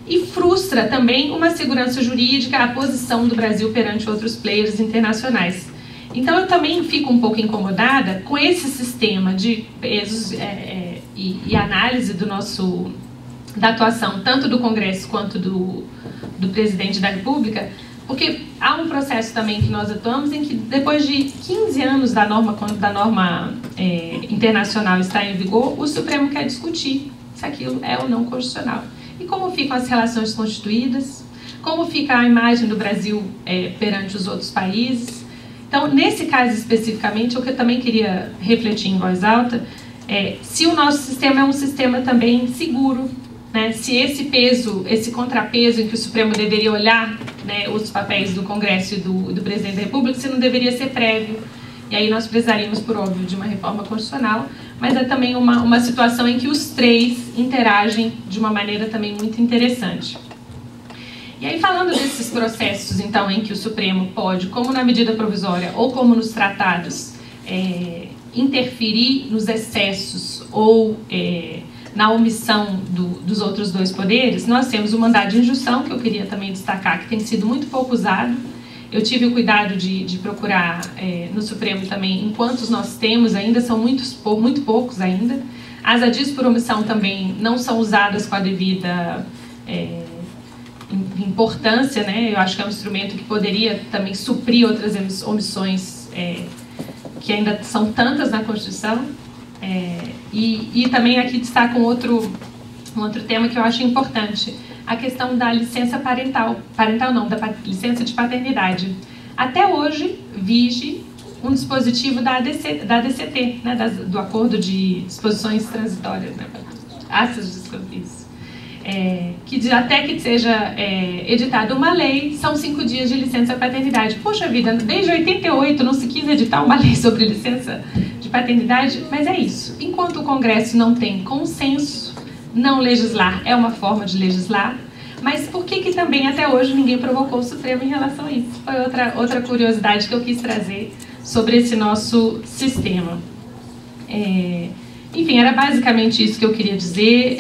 e frustra também uma segurança jurídica, a posição do Brasil perante outros players internacionais. Então eu também fico um pouco incomodada com esse sistema de pesos e análise da atuação tanto do Congresso quanto do presidente da República, porque há um processo também que nós atuamos em que depois de 15 anos da norma internacional estar em vigor, o Supremo quer discutir se aquilo é ou não constitucional. E como ficam as relações constituídas, como fica a imagem do Brasil perante os outros países. Então, nesse caso especificamente, o que eu também queria refletir em voz alta se o nosso sistema é um sistema também seguro, né? Se esse peso, esse contrapeso em que o Supremo deveria olhar, né, os papéis do Congresso e do Presidente da República, se não deveria ser prévio. E aí nós precisaríamos, por óbvio, de uma reforma constitucional, mas é também uma situação em que os três interagem de uma maneira também muito interessante. E aí, falando desses processos, então, em que o Supremo pode, como na medida provisória ou como nos tratados, interferir nos excessos ou na omissão dos outros dois poderes, nós temos o mandado de injunção, que eu queria também destacar, que tem sido muito pouco usado. Eu tive o cuidado de procurar no Supremo também, enquanto nós temos ainda, são muito poucos ainda. As ADIs por omissão também não são usadas com a devida importância, né? Eu acho que é um instrumento que poderia também suprir outras omissões que ainda são tantas na Constituição. E também aqui destaco um outro tema que eu acho importante, a questão da licença parental não, da licença de paternidade. Até hoje, vige um dispositivo da DCT, né, do Acordo de Disposições Transitórias, né, que até que seja editada uma lei, são 5 dias de licença paternidade. Poxa vida, desde 88 não se quis editar uma lei sobre licença de paternidade, mas é isso. Enquanto o Congresso não tem consenso, não legislar é uma forma de legislar, mas por que também até hoje ninguém provocou o Supremo em relação a isso? Foi outra curiosidade que eu quis trazer sobre esse nosso sistema. Enfim, era basicamente isso que eu queria dizer.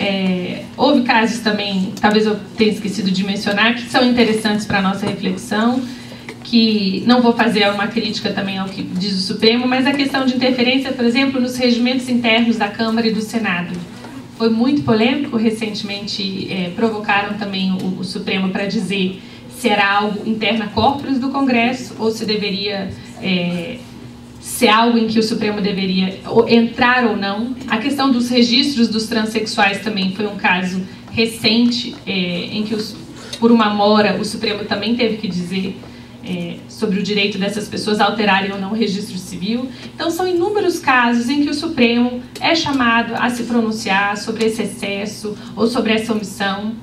Houve casos também, talvez eu tenha esquecido de mencionar, que são interessantes para a nossa reflexão, que não vou fazer uma crítica também ao que diz o Supremo, mas a questão de interferência, por exemplo, nos regimentos internos da Câmara e do Senado. Foi muito polêmico, recentemente provocaram também o Supremo para dizer se era algo interna corporis do Congresso ou se deveria ser algo em que o Supremo deveria entrar ou não. A questão dos registros dos transexuais também foi um caso recente, em que, por uma mora, o Supremo também teve que dizer sobre o direito dessas pessoas alterarem ou não o registro civil. Então, são inúmeros casos em que o Supremo é chamado a se pronunciar sobre esse excesso ou sobre essa omissão.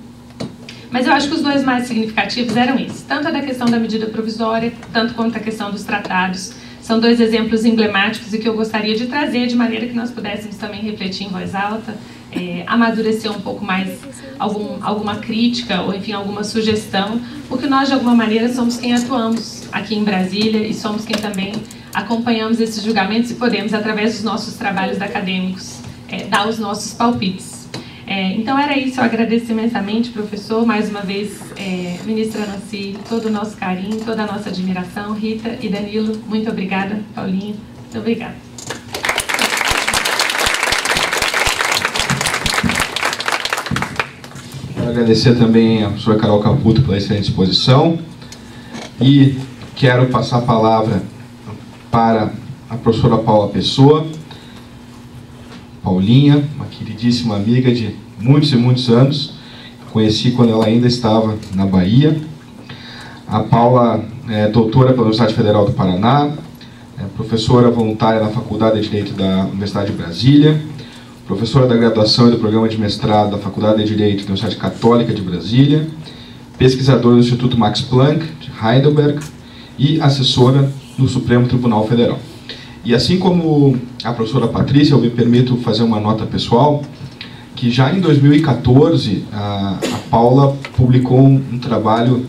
Mas eu acho que os dois mais significativos eram esses, tanto a da questão da medida provisória, tanto quanto a questão dos tratados. São dois exemplos emblemáticos e que eu gostaria de trazer de maneira que nós pudéssemos também refletir em voz alta, amadurecer um pouco mais alguma crítica ou, enfim, alguma sugestão, porque nós, de alguma maneira, somos quem atuamos aqui em Brasília e somos quem também acompanhamos esses julgamentos e podemos, através dos nossos trabalhos acadêmicos, dar os nossos palpites. Então era isso, eu agradeço imensamente, professor, mais uma vez, ministra Nancy, todo o nosso carinho, toda a nossa admiração, Rita e Danilo, muito obrigada, Paulinho, muito obrigada. Quero agradecer também a professora Carol Caputo pela excelente exposição e quero passar a palavra para a professora Paula Pessoa, Paulinha, uma queridíssima amiga de muitos e muitos anos, conheci quando ela ainda estava na Bahia. A Paula é doutora pela Universidade Federal do Paraná, é professora voluntária na Faculdade de Direito da Universidade de Brasília, professora da graduação e do programa de mestrado da Faculdade de Direito da Universidade Católica de Brasília, pesquisadora do Instituto Max Planck, de Heidelberg, e assessora no Supremo Tribunal Federal. E assim como a professora Patrícia, eu me permito fazer uma nota pessoal, que já em 2014 a Paula publicou um trabalho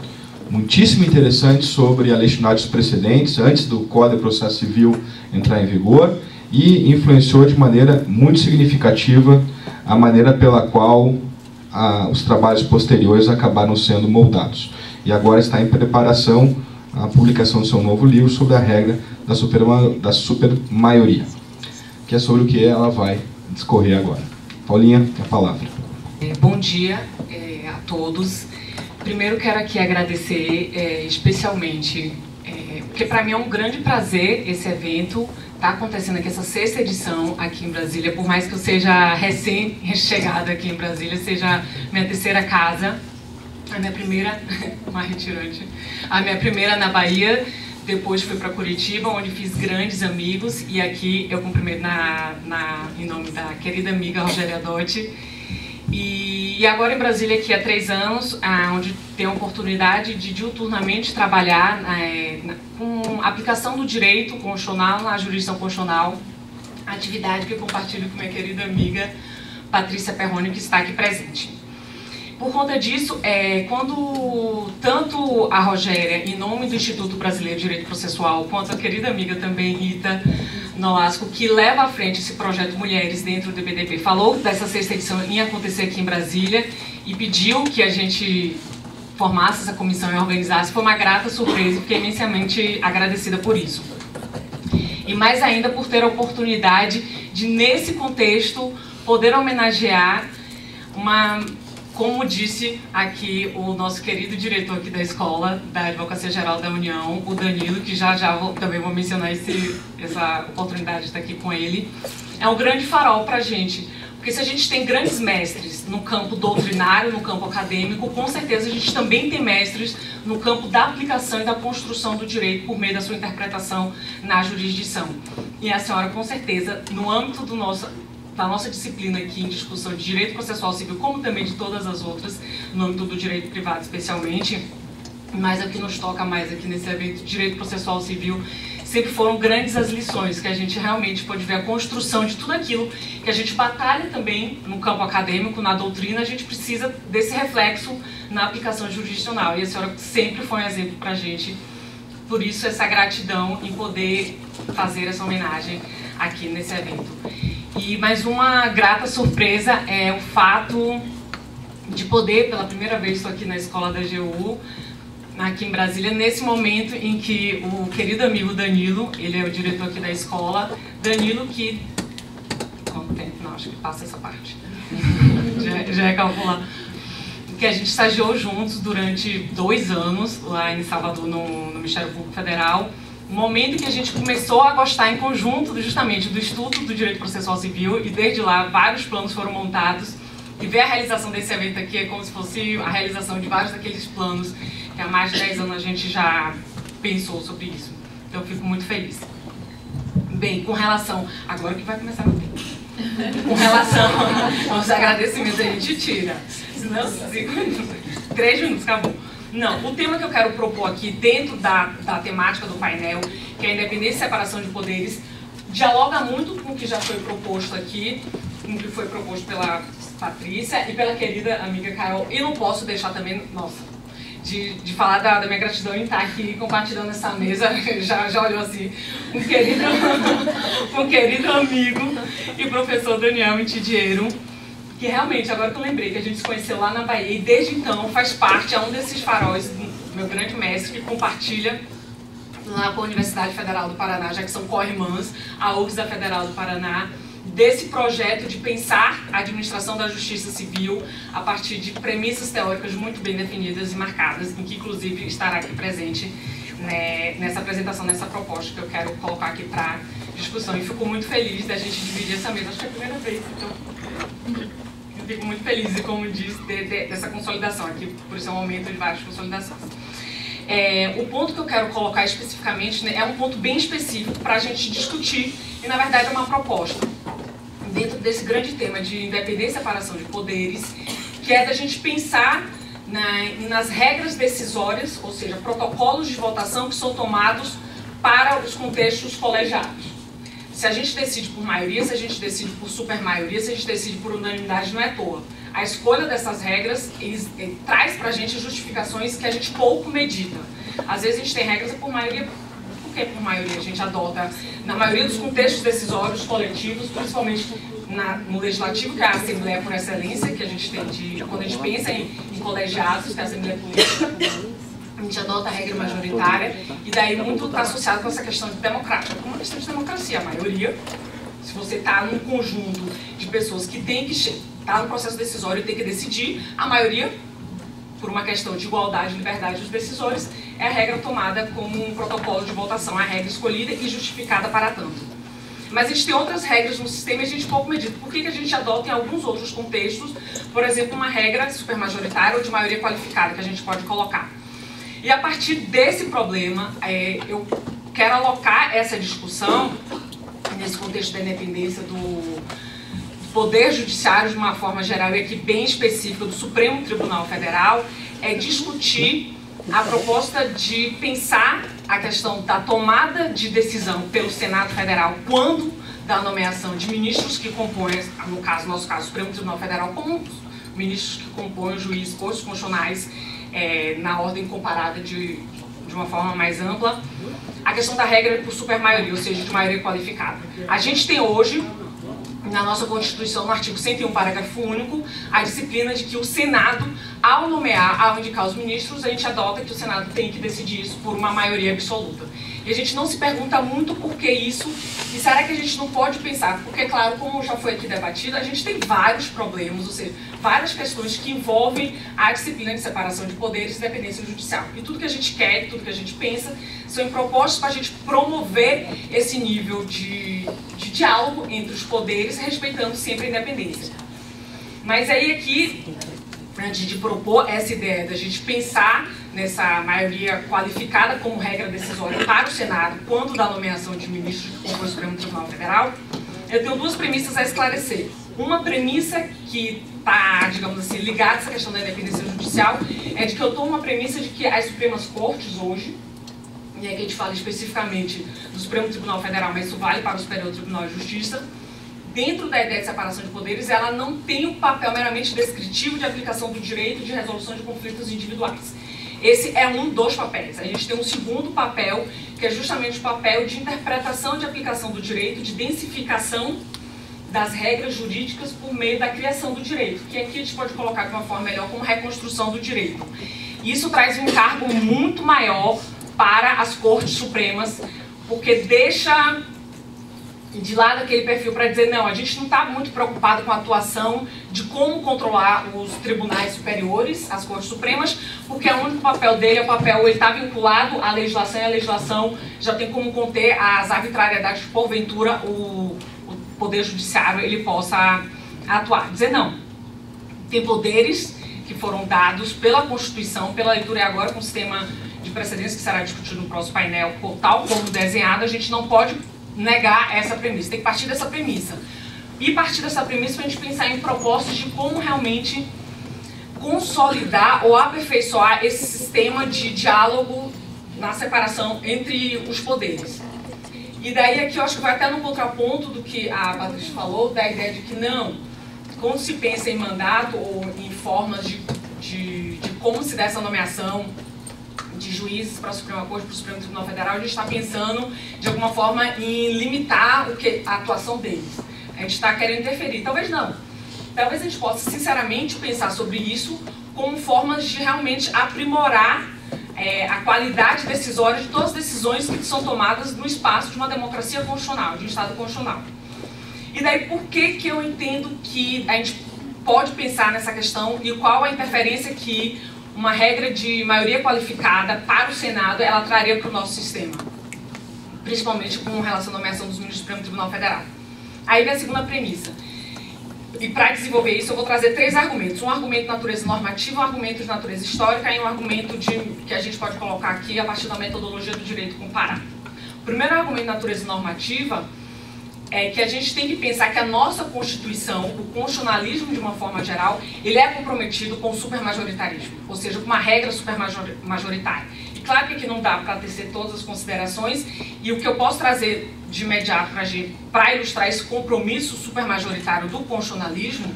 muitíssimo interessante sobre a legitimidade dos precedentes, antes do Código de Processo Civil entrar em vigor, e influenciou de maneira muito significativa a maneira pela qual os trabalhos posteriores acabaram sendo moldados. E agora está em preparação a publicação do seu novo livro sobre a regra da supermaioria, que é sobre o que ela vai discorrer agora. Paulinha, a palavra. Bom dia a todos. Primeiro quero aqui agradecer especialmente, porque para mim é um grande prazer esse evento. Está acontecendo aqui essa 6ª edição aqui em Brasília, por mais que eu seja recém-chegada aqui em Brasília, seja minha 3ª casa, a minha primeira, uma retirante, a minha primeira na Bahia, depois fui para Curitiba, onde fiz grandes amigos, e aqui eu cumprimento em nome da querida amiga Rogéria Dotti. E agora em Brasília, aqui há 3 anos, onde tenho a oportunidade de diuturnamente trabalhar com a aplicação do direito constitucional na jurisdição constitucional, atividade que eu compartilho com minha querida amiga Patrícia Perrone, que está aqui presente. Por conta disso, quando tanto a Rogéria, em nome do Instituto Brasileiro de Direito Processual, quanto a querida amiga também, Rita Nolasco, que leva à frente esse projeto Mulheres dentro do BDP, falou dessa 6ª edição em acontecer aqui em Brasília e pediu que a gente formasse essa comissão e organizasse, foi uma grata surpresa e fiquei imensamente agradecida por isso. E mais ainda por ter a oportunidade de, nesse contexto, poder homenagear como disse aqui o nosso querido diretor aqui da escola, da Advocacia Geral da União, o Danilo, que já também vou mencionar essa oportunidade de estar aqui com ele, é um grande farol para a gente. Porque se a gente tem grandes mestres no campo doutrinário, no campo acadêmico, com certeza a gente também tem mestres no campo da aplicação e da construção do direito por meio da sua interpretação na jurisdição. E a senhora, com certeza, no âmbito da nossa disciplina aqui em discussão de direito processual civil, como também de todas as outras, no âmbito do direito privado especialmente, mas é o que nos toca mais aqui nesse evento de direito processual civil, sempre foram grandes as lições, que a gente realmente pode ver a construção de tudo aquilo que a gente batalha também no campo acadêmico, na doutrina, a gente precisa desse reflexo na aplicação jurisdicional, e a senhora sempre foi um exemplo para a gente, por isso essa gratidão em poder fazer essa homenagem aqui nesse evento. E mais uma grata surpresa é o fato de poder, pela primeira vez, estou aqui na escola da AGU, aqui em Brasília, nesse momento em que o querido amigo Danilo, ele é o diretor aqui da escola, Danilo que... Quanto tempo? Não, acho que passa essa parte. já é calcular. Que a gente estagiou juntos durante 2 anos, lá em Salvador, no Ministério Público Federal, um momento em que a gente começou a gostar em conjunto justamente do estudo do direito processual civil, e desde lá vários planos foram montados, e ver a realização desse evento aqui é como se fosse a realização de vários daqueles planos que há mais de 10 anos a gente já pensou sobre isso. Então eu fico muito feliz. Bem, com relação... Agora que vai começar meu tempo. Com relação aos agradecimentos a gente tira. Senão, 5 minutos, 3 minutos, acabou. Não, o tema que eu quero propor aqui, dentro da temática do painel, que é a independência e separação de poderes, dialoga muito com o que já foi proposto aqui, com o que foi proposto pela Patrícia e pela querida amiga Carol. E não posso deixar também, nossa, de falar da minha gratidão em estar aqui compartilhando essa mesa. Já olhou assim, um querido amigo e professor Daniel Mitidiero, que realmente, agora que eu lembrei que a gente se conheceu lá na Bahia e desde então faz parte, é um desses faróis, meu grande mestre, que compartilha lá com a Universidade Federal do Paraná, já que são co-irmãs, a UFS da Federal do Paraná, desse projeto de pensar a administração da justiça civil a partir de premissas teóricas muito bem definidas e marcadas, em que inclusive estará aqui presente, né, nessa apresentação, nessa proposta que eu quero colocar aqui para discussão. E fico muito feliz da gente dividir essa mesa, acho que é a primeira vez, então eu fico muito feliz, como diz, dessa consolidação aqui, por isso é um momento de várias consolidações. O ponto que eu quero colocar especificamente, né, é um ponto bem específico para a gente discutir, e na verdade é uma proposta dentro desse grande tema de independência e separação de poderes, que é da gente pensar nas regras decisórias, ou seja, protocolos de votação que são tomados para os contextos colegiados. Se a gente decide por maioria, se a gente decide por supermaioria, se a gente decide por unanimidade, não é à toa. A escolha dessas regras traz para a gente justificações que a gente pouco medita. Às vezes a gente tem regras por maioria. Por que por maioria? A gente adota, na maioria dos contextos decisórios coletivos, principalmente no legislativo, que é a Assembleia por excelência, que a gente tem quando a gente pensa em colegiados, que é a Assembleia Política, a gente adota a regra majoritária, e daí muito está associado com essa questão de democrática, como uma questão de democracia. A maioria, se você está num conjunto de pessoas que tem que estar no processo decisório e tem que decidir, a maioria, por uma questão de igualdade e liberdade dos decisores, é a regra tomada como um protocolo de votação, a regra escolhida e justificada para tanto. Mas a gente tem outras regras no sistema e a gente pouco medita. Por que a gente adota em alguns outros contextos, por exemplo, uma regra supermajoritária ou de maioria qualificada que a gente pode colocar? E a partir desse problema, eu quero alocar essa discussão nesse contexto da independência do Poder Judiciário de uma forma geral e aqui bem específica do Supremo Tribunal Federal, discutir a proposta de pensar a questão da tomada de decisão pelo Senado Federal quando da nomeação de ministros que compõem, no nosso caso, o Supremo Tribunal Federal, como ministros que compõem os juízes postos constitucionais na ordem comparada de uma forma mais ampla, a questão da regra por supermaioria, ou seja, de maioria qualificada. A gente tem hoje, na nossa Constituição, no artigo 101, parágrafo único, a disciplina de que o Senado, ao nomear, ao indicar os ministros, a gente adota que o Senado tem que decidir isso por uma maioria absoluta. E a gente não se pergunta muito por que isso, e será que a gente não pode pensar? Porque, claro, como já foi aqui debatido, a gente tem vários problemas, ou seja, várias questões que envolvem a disciplina de separação de poderes e independência judicial. E tudo que a gente quer, tudo que a gente pensa, são propostas para a gente promover esse nível de diálogo entre os poderes, respeitando sempre a independência. Mas aí aqui, antes de propor essa ideia da gente pensar nessa maioria qualificada como regra decisória para o Senado, quando da nomeação de ministros que compõem o Supremo Tribunal Federal, eu tenho duas premissas a esclarecer. Uma premissa que está, digamos assim, ligada a essa questão da independência judicial, é de que eu tomo uma premissa de que as Supremas Cortes hoje, e aqui a gente fala especificamente do Supremo Tribunal Federal, mas isso vale para o Superior Tribunal de Justiça, dentro da ideia de separação de poderes, ela não tem um papel meramente descritivo de aplicação do direito de resolução de conflitos individuais. Esse é um dos papéis. A gente tem um segundo papel, que é justamente o papel de interpretação de aplicação do direito, de densificação das regras jurídicas por meio da criação do direito, que aqui a gente pode colocar de uma forma melhor como reconstrução do direito. Isso traz um encargo muito maior para as Cortes Supremas, porque deixa de lado aquele perfil para dizer, não, a gente não está muito preocupado com a atuação de como controlar os tribunais superiores, as Cortes Supremas, porque o único papel dele é o papel, ele está vinculado à legislação, e a legislação já tem como conter as arbitrariedades que, porventura, o Poder Judiciário ele possa atuar. Dizer, não, tem poderes que foram dados pela Constituição, pela leitura e agora com o sistema de precedência que será discutido no próximo painel, tal como desenhado, a gente não pode negar essa premissa, tem que partir dessa premissa. E partir dessa premissa para a gente pensar em propostas de como realmente consolidar ou aperfeiçoar esse sistema de diálogo na separação entre os poderes. E daí aqui eu acho que vai até no contraponto do que a Patrícia falou, da ideia de que não, quando se pensa em mandato ou em formas de de como se dá essa nomeação de juízes para a Suprema Corte, para o Supremo Tribunal Federal, a gente está pensando, de alguma forma, em limitar a atuação deles. A gente está querendo interferir. Talvez não. Talvez a gente possa, sinceramente, pensar sobre isso como formas de realmente aprimorar a qualidade decisória de todas as decisões que são tomadas no espaço de uma democracia constitucional, de um Estado constitucional. E daí, por que eu entendo que a gente pode pensar nessa questão e qual a interferência que uma regra de maioria qualificada para o Senado ela traria para o nosso sistema, principalmente com relação à nomeação dos ministros do Supremo Tribunal Federal. Aí vem a segunda premissa. E para desenvolver isso eu vou trazer 3 argumentos. Um argumento de natureza normativa, um argumento de natureza histórica e um argumento que a gente pode colocar aqui a partir da metodologia do direito comparado. O primeiro argumento de natureza normativa é que a gente tem que pensar que a nossa Constituição, o constitucionalismo de uma forma geral, ele é comprometido com o supermajoritarismo, ou seja, com uma regra supermajoritária. E claro que aqui não dá para tecer todas as considerações, e o que eu posso trazer de imediato para ilustrar esse compromisso supermajoritário do constitucionalismo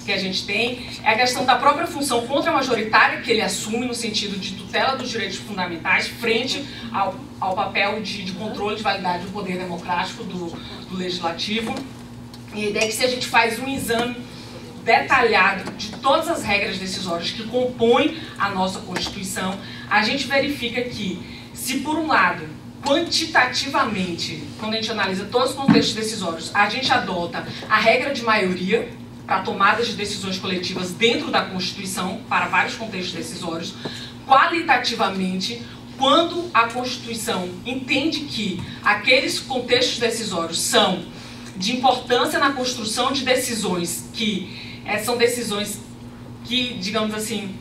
que a gente tem, é a questão da própria função contra-majoritária que ele assume no sentido de tutela dos direitos fundamentais frente ao papel de controle de validade do poder democrático do legislativo. E a ideia é que se a gente faz um exame detalhado de todas as regras decisórias que compõem a nossa Constituição, a gente verifica que, se por um lado, quantitativamente, quando a gente analisa todos os contextos decisórios, a gente adota a regra de maioria para tomadas de decisões coletivas dentro da Constituição, para vários contextos decisórios, qualitativamente, quando a Constituição entende que aqueles contextos decisórios são de importância na construção de decisões que são decisões que, digamos assim,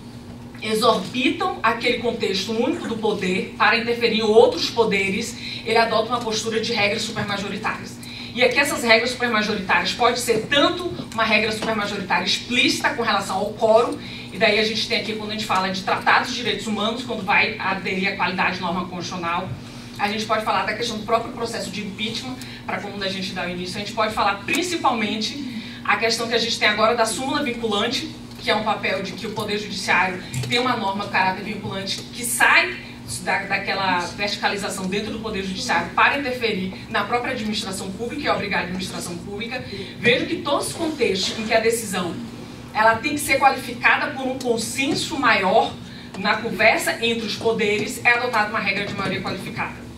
exorbitam aquele contexto único do poder para interferir em outros poderes, ele adota uma postura de regras supermajoritárias. E aqui essas regras supermajoritárias pode ser tanto uma regra supermajoritária explícita com relação ao quórum, e daí a gente tem aqui, quando a gente fala de tratados de direitos humanos, quando vai aderir à qualidade de norma constitucional, a gente pode falar da questão do próprio processo de impeachment, para quando a gente dá o início, a gente pode falar principalmente a questão que a gente tem agora da súmula vinculante, que é um papel de que o Poder Judiciário tem uma norma de caráter vinculante que sai daquela verticalização dentro do Poder Judiciário para interferir na própria administração pública e obrigar a administração pública. Vejo que todos os contextos em que a decisão ela tem que ser qualificada por um consenso maior na conversa entre os poderes, é adotada uma regra de maioria qualificada.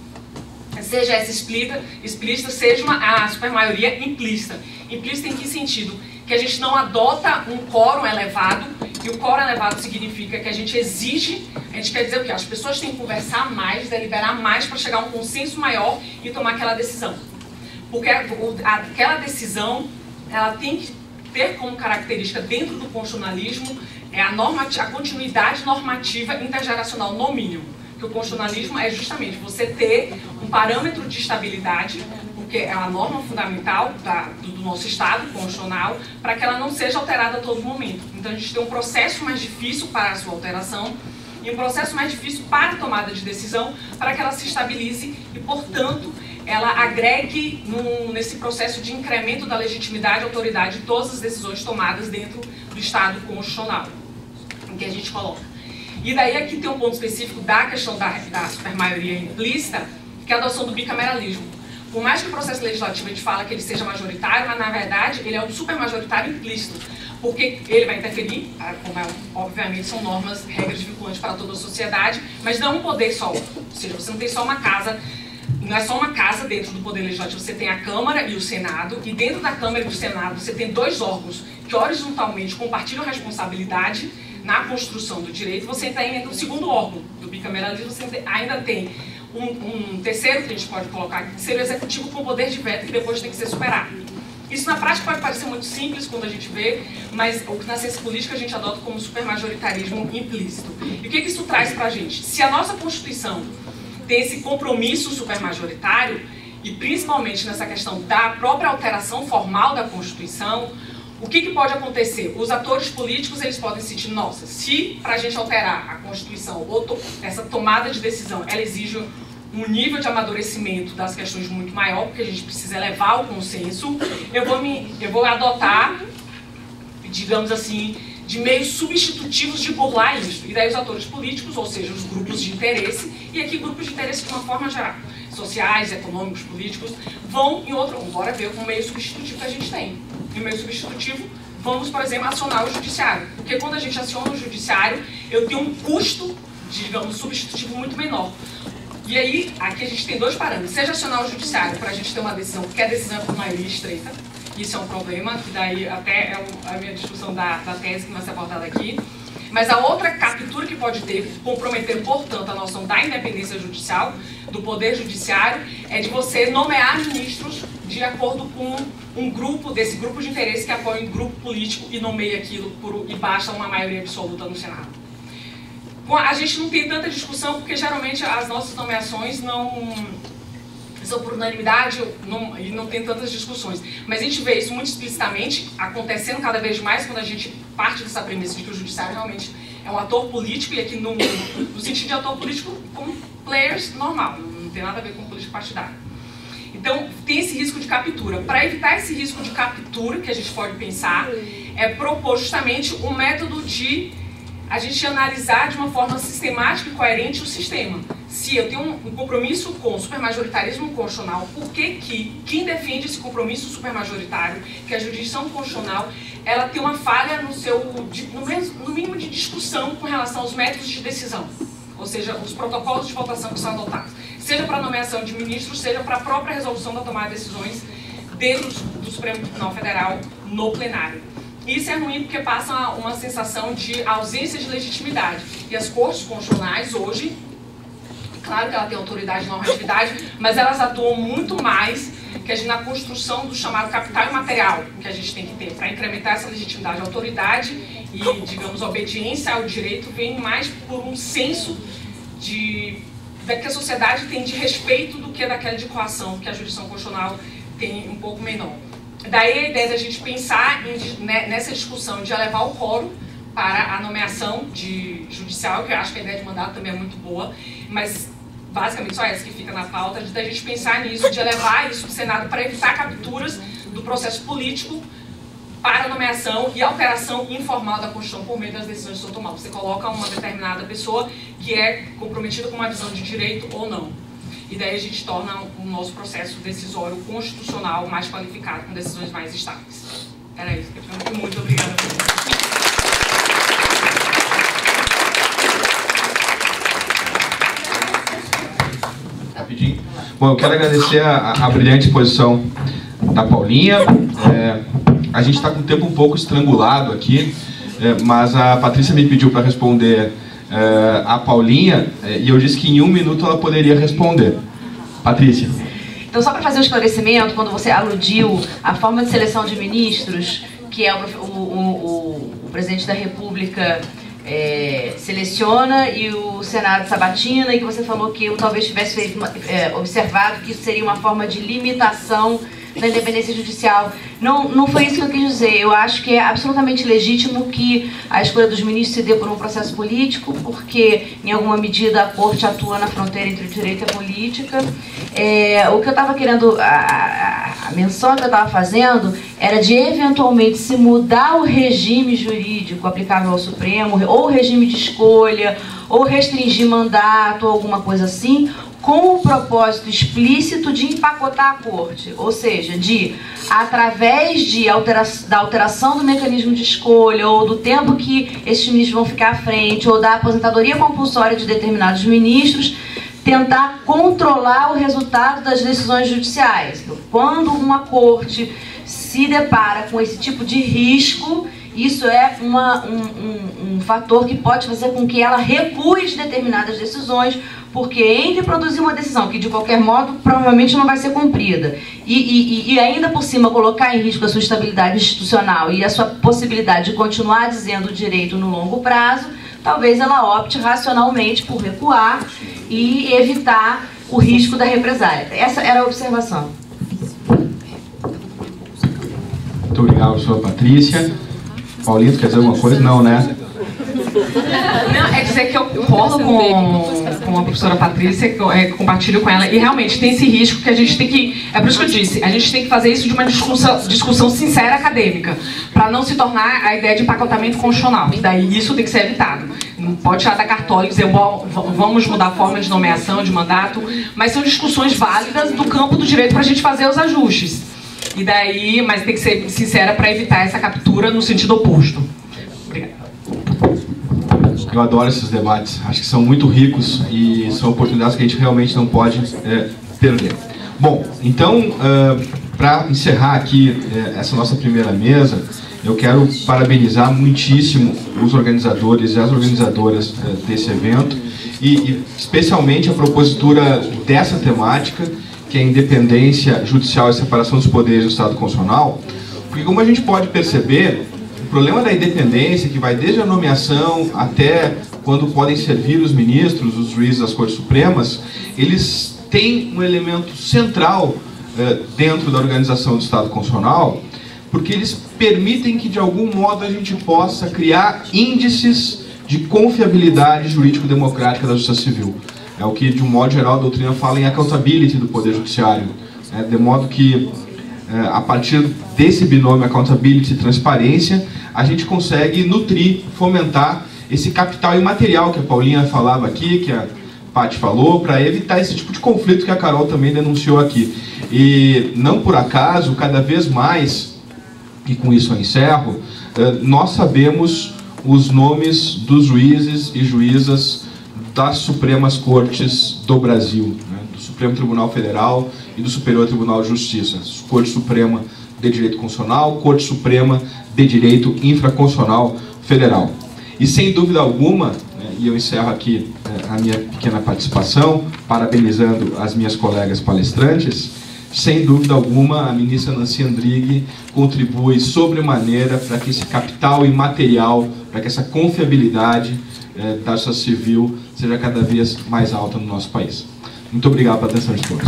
Seja essa explícita, seja a supermaioria implícita. Implícita em que sentido? Que a gente não adota um quórum elevado, e o quórum elevado significa que a gente exige, a gente quer dizer o quê? As pessoas têm que conversar mais, deliberar mais para chegar a um consenso maior e tomar aquela decisão. Porque aquela decisão, ela tem que ter como característica dentro do constitucionalismo a continuidade normativa intergeracional no mínimo. Que o constitucionalismo é justamente você ter um parâmetro de estabilidade, porque é a norma fundamental do nosso Estado constitucional, para que ela não seja alterada a todo momento. Então a gente tem um processo mais difícil para a sua alteração e um processo mais difícil para a tomada de decisão, para que ela se estabilize e, portanto, ela agregue nesse processo de incremento da legitimidade e autoridade de todas as decisões tomadas dentro do Estado constitucional, em que a gente coloca. E daí aqui tem um ponto específico da questão da supermaioria implícita, que é a adoção do bicameralismo. Por mais que o processo legislativo a gente fala que ele seja majoritário, mas na verdade ele é um supermajoritário implícito, porque ele vai interferir, como obviamente são normas, regras vinculantes para toda a sociedade, mas não um poder só. Ou seja, você não tem só uma casa, não é só uma casa dentro do Poder Legislativo, você tem a Câmara e o Senado, e dentro da Câmara e do Senado você tem 2 órgãos que horizontalmente compartilham responsabilidade na construção do direito. Você tem ainda o segundo órgão do bicameralismo, você ainda tem um terceiro que a gente pode colocar aqui, que seria o executivo com poder de veto, que depois tem que ser superado. Isso na prática pode parecer muito simples quando a gente vê, mas na ciência política a gente adota como supermajoritarismo implícito. E o que isso traz para a gente? Se a nossa Constituição tem esse compromisso supermajoritário, e principalmente nessa questão da própria alteração formal da Constituição, o que pode acontecer? Os atores políticos eles podem sentir, nossa, se para a gente alterar a Constituição, ou essa tomada de decisão, ela exige um nível de amadurecimento das questões muito maior, porque a gente precisa elevar o consenso, eu vou adotar, digamos assim, de meios substitutivos de burlar isso. E daí os atores políticos, ou seja, os grupos de interesse, e aqui grupos de interesse de uma forma geral, sociais, econômicos, políticos, vão em outro, bora ver um meio substitutivo que a gente tem. E o meio substitutivo, vamos, por exemplo, acionar o judiciário. Porque quando a gente aciona o judiciário, eu tenho um custo, digamos, substitutivo muito menor. E aí, aqui a gente tem dois parâmetros. Seja acionar o judiciário para a gente ter uma decisão, porque a decisão é por maioria estreita, isso é um problema, que daí até é a minha discussão da tese que vai ser abordada aqui. Mas a outra captura que pode ter, comprometendo, portanto, a noção da independência judicial, do poder judiciário, é de você nomear ministros de acordo com um grupo, desse grupo de interesse que apoia um grupo político e nomeia aquilo e basta uma maioria absoluta no Senado. A gente não tem tanta discussão porque geralmente as nossas nomeações não são por unanimidade e não tem tantas discussões. Mas a gente vê isso muito explicitamente acontecendo cada vez mais quando a gente parte dessa premissa de que o judiciário realmente é um ator político, e aqui no sentido de ator político como players normal, não tem nada a ver com política partidária. Então, tem esse risco de captura. Para evitar esse risco de captura, que a gente pode pensar, é propor justamente um método de a gente analisar de uma forma sistemática e coerente o sistema. Se eu tenho um compromisso com o supermajoritarismo constitucional, por que quem defende esse compromisso supermajoritário, que é a jurisdição constitucional, ela tem uma falha no mínimo de discussão com relação aos métodos de decisão, ou seja, os protocolos de votação que são adotados, seja para a nomeação de ministros, seja para a própria resolução da tomada de decisões dentro do Supremo Tribunal Federal no plenário. Isso é ruim porque passa uma sensação de ausência de legitimidade. E as cortes constitucionais hoje, claro que ela tem autoridade e normatividade, mas elas atuam muito mais que na construção do chamado capital imaterial que a gente tem que ter para incrementar essa legitimidade. A autoridade e, digamos, a obediência ao direito vem mais por um senso que a sociedade tem de respeito do que daquela de coação que a jurisdição constitucional tem um pouco menor. Daí a ideia da gente pensar nessa discussão de elevar o quórum para a nomeação de judicial, que eu acho que a ideia de mandato também é muito boa, mas basicamente só essa que fica na pauta, da gente pensar nisso, de elevar isso do Senado para evitar capturas do processo político para a nomeação e alteração informal da Constituição por meio das decisões que são tomadas. Você coloca uma determinada pessoa que é comprometida com uma visão de direito ou não. E daí a gente torna o nosso processo decisório constitucional mais qualificado, com decisões mais estáveis. Era isso que eu tinha. Muito obrigada. Rapidinho. Bom, eu quero agradecer a brilhante exposição da Paulinha. A gente está com o tempo um pouco estrangulado aqui, mas a Patrícia me pediu para responder a Paulinha, e eu disse que em 1 minuto ela poderia responder. Patrícia. Então, só para fazer um esclarecimento, quando você aludiu à forma de seleção de ministros, que é o presidente da República seleciona e o Senado sabatina, e que você falou que eu talvez tivesse observado que isso seria uma forma de limitação da independência judicial. Não foi isso que eu quis dizer. Eu acho que é absolutamente legítimo que a escolha dos ministros se dê por um processo político, porque, em alguma medida, a Corte atua na fronteira entre o direito e a política. O que eu estava querendo, a menção que eu estava fazendo, era de, eventualmente, se mudar o regime jurídico aplicável ao Supremo, ou o regime de escolha, ou restringir mandato, ou alguma coisa assim, com o propósito explícito de empacotar a Corte, ou seja, de, através da alteração do mecanismo de escolha, ou do tempo que esses ministros vão ficar à frente, ou da aposentadoria compulsória de determinados ministros, tentar controlar o resultado das decisões judiciais. Então, quando uma Corte se depara com esse tipo de risco, isso é um fator que pode fazer com que ela recue de determinadas decisões, porque entre produzir uma decisão que, de qualquer modo, provavelmente não vai ser cumprida, e ainda por cima colocar em risco a sua estabilidade institucional e a sua possibilidade de continuar dizendo o direito no longo prazo, talvez ela opte racionalmente por recuar e evitar o risco da represália. Essa era a observação. Muito obrigado, senhora Patrícia. Paulinho, quer dizer alguma coisa? Não, né? Não, é dizer que eu colo com com a professora Patrícia, compartilho com ela, e realmente tem esse risco que a gente tem que, é por isso que eu disse, a gente tem que fazer isso de uma discussão sincera acadêmica, para não se tornar a ideia de empacotamento constitucional, que daí isso tem que ser evitado. Não pode tirar da cartola e dizer, vamos mudar a forma de nomeação, de mandato, mas são discussões válidas do campo do direito para a gente fazer os ajustes. E daí, mas tem que ser sincera para evitar essa captura no sentido oposto. Obrigada. Eu adoro esses debates, acho que são muito ricos e são oportunidades que a gente realmente não pode perder. Bom, então, para encerrar aqui essa nossa primeira mesa, eu quero parabenizar muitíssimo os organizadores e as organizadoras desse evento e especialmente a propositura dessa temática, que é a independência judicial e separação dos poderes do Estado Constitucional, porque como a gente pode perceber, o problema da independência, que vai desde a nomeação até quando podem servir os ministros, os juízes das Cortes Supremas, eles têm um elemento central dentro da organização do Estado Constitucional, porque eles permitem que, de algum modo, a gente possa criar índices de confiabilidade jurídico-democrática da justiça civil. É o que, de um modo geral, a doutrina fala em accountability do Poder Judiciário. De modo que, a partir desse binômio accountability e transparência, a gente consegue nutrir, fomentar esse capital imaterial que a Paulinha falava aqui, que a Paty falou, para evitar esse tipo de conflito que a Carol também denunciou aqui. E, não por acaso, cada vez mais, e com isso eu encerro, nós sabemos os nomes dos juízes e juízas das Supremas Cortes do Brasil, do Supremo Tribunal Federal e do Superior Tribunal de Justiça, Corte Suprema de Direito Constitucional, Corte Suprema de Direito Infraconstitucional Federal. E sem dúvida alguma, e eu encerro aqui a minha pequena participação, parabenizando as minhas colegas palestrantes, sem dúvida alguma a ministra Nancy Andrighi contribui sobremaneira para que esse capital imaterial, para que essa confiabilidade da justiça civil seja cada vez mais alta no nosso país. Muito obrigado pela atenção de todos.